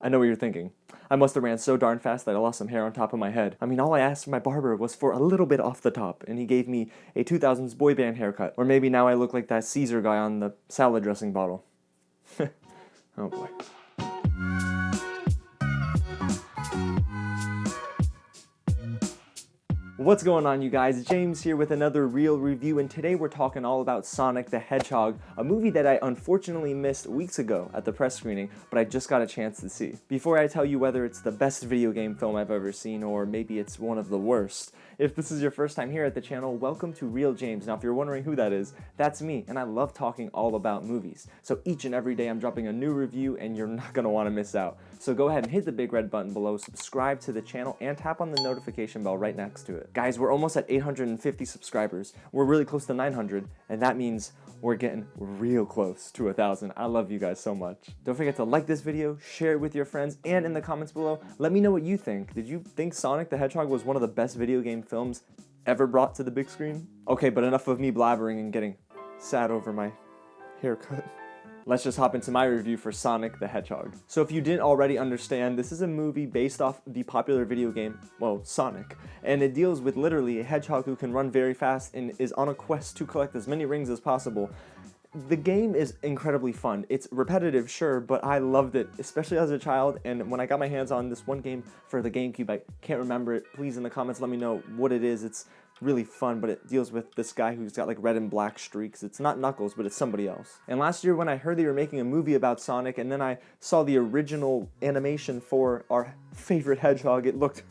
I know what you're thinking. I must have ran so darn fast that I lost some hair on top of my head. I mean, all I asked from my barber was for a little bit off the top, and he gave me a 2000s boy band haircut. Or maybe now I look like that Caesar guy on the salad dressing bottle. Oh boy. What's going on, you guys? James here with another real review, and today we're talking all about Sonic the Hedgehog, a movie that I unfortunately missed weeks ago at the press screening, but I just got a chance to see. Before I tell you whether it's the best video game film I've ever seen, or maybe it's one of the worst, if this is your first time here at the channel, welcome to Real James. Now, if you're wondering who that is, that's me, and I love talking all about movies. So each and every day I'm dropping a new review, and you're not gonna wanna miss out. So go ahead and hit the big red button below, subscribe to the channel, and tap on the notification bell right next to it. Guys, we're almost at 850 subscribers. We're really close to 900, and that means we're getting real close to 1,000. I love you guys so much. Don't forget to like this video, share it with your friends, and in the comments below, let me know what you think. Did you think Sonic the Hedgehog was one of the best video game films ever brought to the big screen? Okay, but enough of me blabbering and getting sad over my haircut. Let's just hop into my review for Sonic the Hedgehog. So if you didn't already understand, this is a movie based off the popular video game, well, Sonic. And it deals with literally a hedgehog who can run very fast and is on a quest to collect as many rings as possible. The game is incredibly fun. It's repetitive, sure, but I loved it, especially as a child. And when I got my hands on this one game for the GameCube, I can't remember it. Please, in the comments, let me know what it is. It's really fun, but it deals with this guy who's got like red and black streaks. It's not Knuckles, but it's somebody else. And last year when I heard they were making a movie about Sonic, and then I saw the original animation for our favorite hedgehog, it looked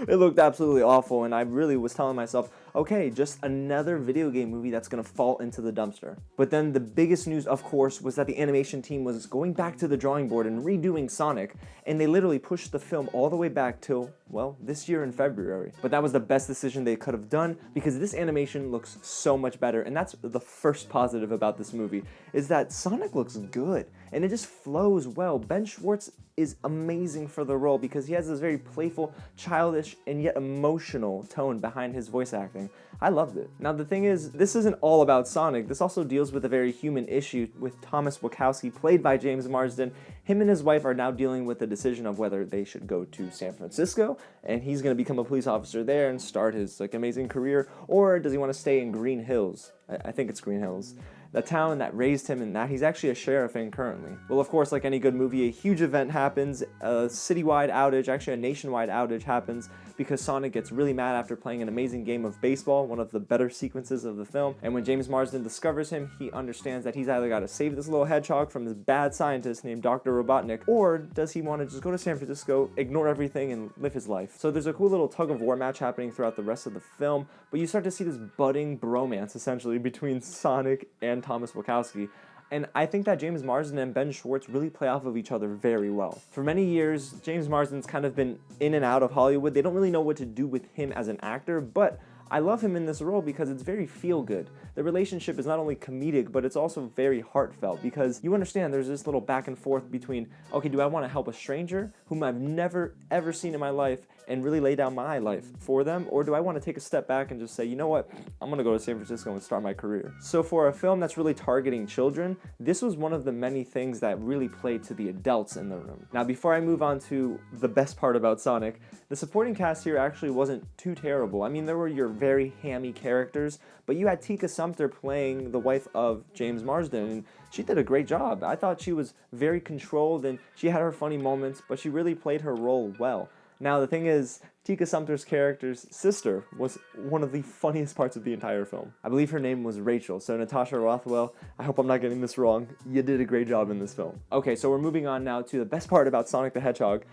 it looked absolutely awful, and I really was telling myself, okay, just another video game movie that's gonna fall into the dumpster. But then the biggest news, of course, was that the animation team was going back to the drawing board and redoing Sonic, and they literally pushed the film all the way back till, well, this year in February. But that was the best decision they could have done, because this animation looks so much better, and that's the first positive about this movie, is that Sonic looks good, and it just flows well. Ben Schwartz is amazing for the role because he has this very playful, childish, and yet emotional tone behind his voice acting. I loved it. Now the thing is, this isn't all about Sonic. This also deals with a very human issue with Thomas Wachowski, played by James Marsden. Him and his wife are now dealing with the decision of whether they should go to San Francisco, and he's gonna become a police officer there and start his amazing career, or does he wanna stay in Green Hills? I think it's Green Hills. The town that raised him and that he's actually a sheriff in currently. Well, of course, like any good movie, a huge event happens, a citywide outage, actually a nationwide outage happens because Sonic gets really mad after playing an amazing game of baseball, one of the better sequences of the film. And when James Marsden discovers him, he understands that he's either got to save this little hedgehog from this bad scientist named Dr. Robotnik, or does he want to just go to San Francisco, ignore everything, and live his life? So there's a cool little tug-of-war match happening throughout the rest of the film, but you start to see this budding bromance, essentially, between Sonic and Thomas Wachowski. And I think that James Marsden and Ben Schwartz really play off of each other very well. For many years, James Marsden's kind of been in and out of Hollywood. They don't really know what to do with him as an actor, but I love him in this role because it's very feel-good. The relationship is not only comedic, but it's also very heartfelt because you understand there's this little back and forth between, okay, do I want to help a stranger whom I've never ever seen in my life and really lay down my life for them, or do I want to take a step back and just say, you know what, I'm gonna go to San Francisco and start my career. So for a film that's really targeting children, this was one of the many things that really played to the adults in the room. Now, before I move on to the best part about Sonic, the supporting cast here actually wasn't too terrible. I mean, there were your very hammy characters, but you had Tika Sumpter playing the wife of James Marsden, and she did a great job. I thought she was very controlled, and she had her funny moments, but she really played her role well. Now, the thing is, Tika Sumpter's character's sister was one of the funniest parts of the entire film. I believe her name was Rachel, so Natasha Rothwell, I hope I'm not getting this wrong, you did a great job in this film. Okay, so we're moving on now to the best part about Sonic the Hedgehog,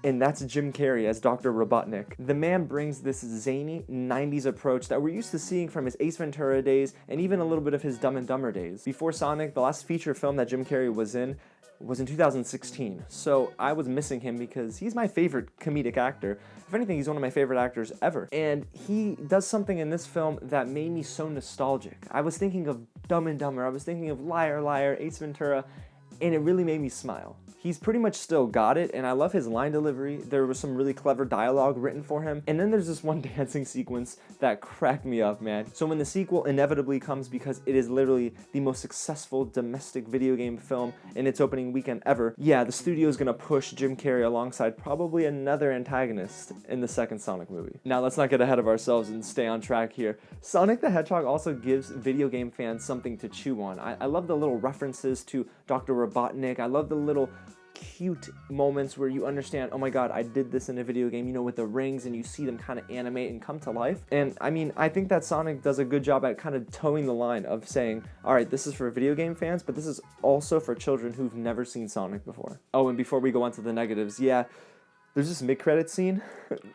and that's Jim Carrey as Dr. Robotnik. The man brings this zany 90s approach that we're used to seeing from his Ace Ventura days and even a little bit of his Dumb and Dumber days. Before Sonic, the last feature film that Jim Carrey was in 2016, so I was missing him because he's my favorite comedic actor. If anything, he's one of my favorite actors ever. And he does something in this film that made me so nostalgic. I was thinking of Dumb and Dumber, I was thinking of Liar Liar, Ace Ventura, and it really made me smile. He's pretty much still got it, and I love his line delivery. There was some really clever dialogue written for him, and then there's this one dancing sequence that cracked me up, man. So when the sequel inevitably comes, because it is literally the most successful domestic video game film in its opening weekend ever, yeah, the studio is gonna push Jim Carrey alongside probably another antagonist in the second Sonic movie. Now let's not get ahead of ourselves and stay on track here. Sonic the Hedgehog also gives video game fans something to chew on. I love the little references to Dr. Robotnik. I love the little cute moments where you understand, oh my god, I did this in a video game, you know, with the rings, and you see them kind of animate and come to life. And I mean, I think that Sonic does a good job at kind of towing the line of saying, all right, this is for video game fans, but this is also for children who've never seen Sonic before. Oh, and before we go on to the negatives, yeah, there's this mid-credit scene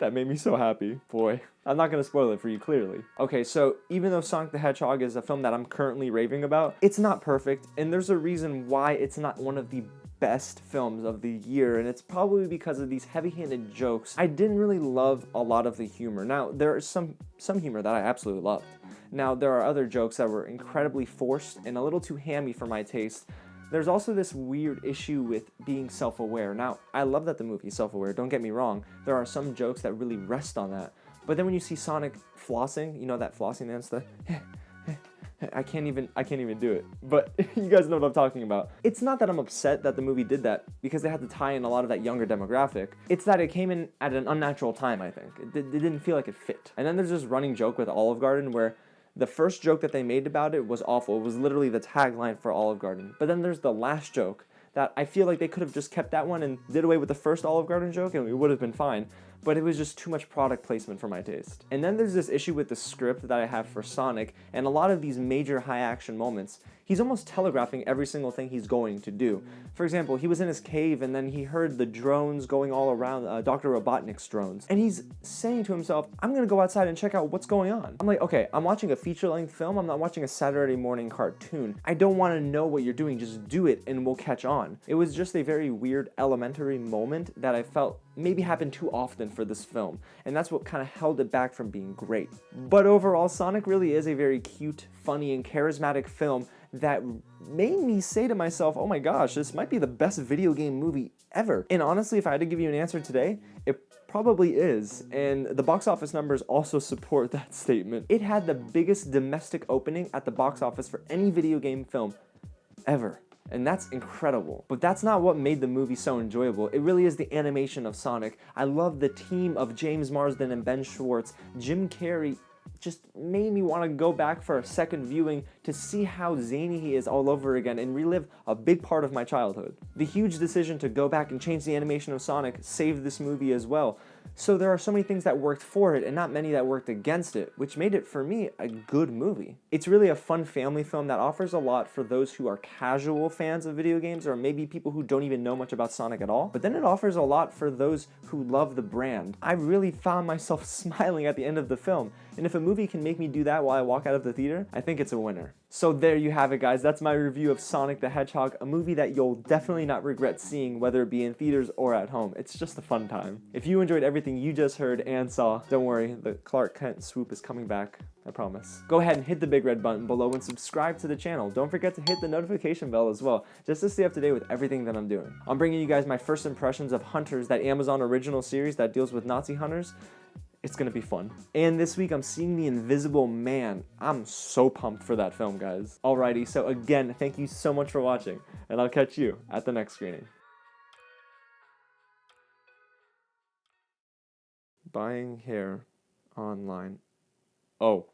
that made me so happy. Boy, I'm not going to spoil it for you, clearly. Okay, so even though Sonic the Hedgehog is a film that I'm currently raving about, it's not perfect, and there's a reason why it's not one of the best films of the year, and it's probably because of these heavy-handed jokes. I didn't really love a lot of the humor. Now, there is some humor that I absolutely loved. Now, there are other jokes that were incredibly forced and a little too hammy for my taste. There's also this weird issue with being self-aware. Now, I love that the movie is self-aware, don't get me wrong. There are some jokes that really rest on that. But then when you see Sonic flossing, you know that flossing dance, I can't even do it. But you guys know what I'm talking about. It's not that I'm upset that the movie did that, because they had to tie in a lot of that younger demographic. It's that it came in at an unnatural time, I think. It didn't feel like it fit. And then there's this running joke with Olive Garden where the first joke that they made about it was awful. It was literally the tagline for Olive Garden. But then there's the last joke that I feel like they could have just kept that one and did away with the first Olive Garden joke and it would have been fine. But it was just too much product placement for my taste. And then there's this issue with the script that I have for Sonic, and a lot of these major high action moments, he's almost telegraphing every single thing he's going to do. For example, he was in his cave and then he heard the drones going all around, Dr. Robotnik's drones. And he's saying to himself, I'm gonna go outside and check out what's going on. I'm like, okay, I'm watching a feature-length film, I'm not watching a Saturday morning cartoon. I don't wanna know what you're doing, just do it and we'll catch on. It was just a very weird elementary moment that I felt maybe happened too often for this film, and that's what kind of held it back from being great. But overall, Sonic really is a very cute, funny, and charismatic film that made me say to myself, oh my gosh, this might be the best video game movie ever. And honestly, if I had to give you an answer today, it probably is, and the box office numbers also support that statement. It had the biggest domestic opening at the box office for any video game film ever. And that's incredible. But that's not what made the movie so enjoyable. It really is the animation of Sonic. I love the team of James Marsden and Ben Schwartz. Jim Carrey just made me want to go back for a second viewing to see how zany he is all over again and relive a big part of my childhood. The huge decision to go back and change the animation of Sonic saved this movie as well. So there are so many things that worked for it and not many that worked against it, which made it, for me, a good movie. It's really a fun family film that offers a lot for those who are casual fans of video games or maybe people who don't even know much about Sonic at all. But then it offers a lot for those who love the brand. I really found myself smiling at the end of the film. And if a movie can make me do that while I walk out of the theater, I think it's a winner. So there you have it, guys. That's my review of Sonic the Hedgehog, a movie that you'll definitely not regret seeing, whether it be in theaters or at home. It's just a fun time. If you enjoyed everything you just heard and saw, don't worry, the Clark Kent swoop is coming back. I promise. Go ahead and hit the big red button below and subscribe to the channel. Don't forget to hit the notification bell as well, just to stay up to date with everything that I'm doing. I'm bringing you guys my first impressions of Hunters, that Amazon original series that deals with Nazi hunters. It's gonna be fun. And this week I'm seeing The Invisible Man. I'm so pumped for that film, guys. Alrighty, so again, thank you so much for watching, and I'll catch you at the next screening. Buying hair online. Oh.